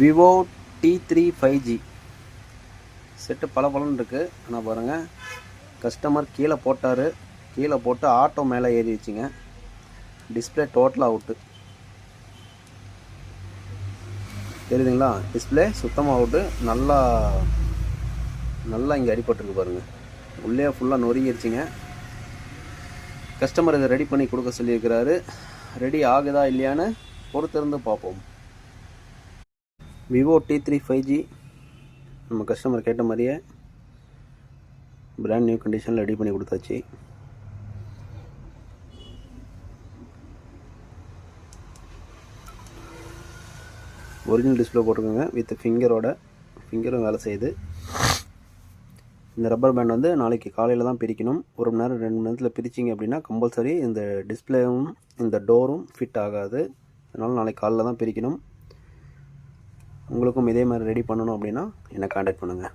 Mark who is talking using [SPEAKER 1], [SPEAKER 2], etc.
[SPEAKER 1] Vivo T3 5G set பலன்னு இருக்குது. ஆனால் பாருங்கள், கஸ்டமர் கீழே போட்டார். கீழே போட்டு ஆட்டோ மேலே ஏறிடுச்சிங்க. டிஸ்பிளே டோட்டலாக அவுட்டு. தெரியுதுங்களா? டிஸ்பிளே சுத்தமாக அவுட்டு. நல்லா இங்கே அடிபட்டுருக்கு பாருங்கள். உள்ளே ஃபுல்லாக நொறுங்கிடுச்சிங்க. கஸ்டமர் இதை ரெடி பண்ணி கொடுக்க சொல்லியிருக்கிறாரு. ரெடி ஆகுதா இல்லையான்னு பொறுத்திருந்து பார்ப்போம். விவோ T3 5G நம்ம கஸ்டமர் கேட்ட மாதிரியே பிராண்ட் நியூ கண்டிஷனில் ரெடி பண்ணி கொடுத்தாச்சு. ஒரிஜினல் டிஸ்பிளே போட்டிருக்கோங்க. வித் ஃபிங்கரும் வேலை செய்யுது. இந்த ரப்பர் பேண்ட் வந்து நாளைக்கு காலையில் தான் பிரிக்கணும். 1 மணி நேரம் 2 மணி நேரத்தில் பிரிச்சிங்க அப்படின்னா கம்பல்சரி இந்த டிஸ்பிளேவும் இந்த டோரும் ஃபிட் ஆகாது. அதனால் நாளைக்கு காலையில் தான் பிரிக்கணும். உங்களுக்கும் இதே மாதிரி ரெடி பண்ணணும் அப்படின்னா என்னை கான்டாக்ட் பண்ணுங்கள்.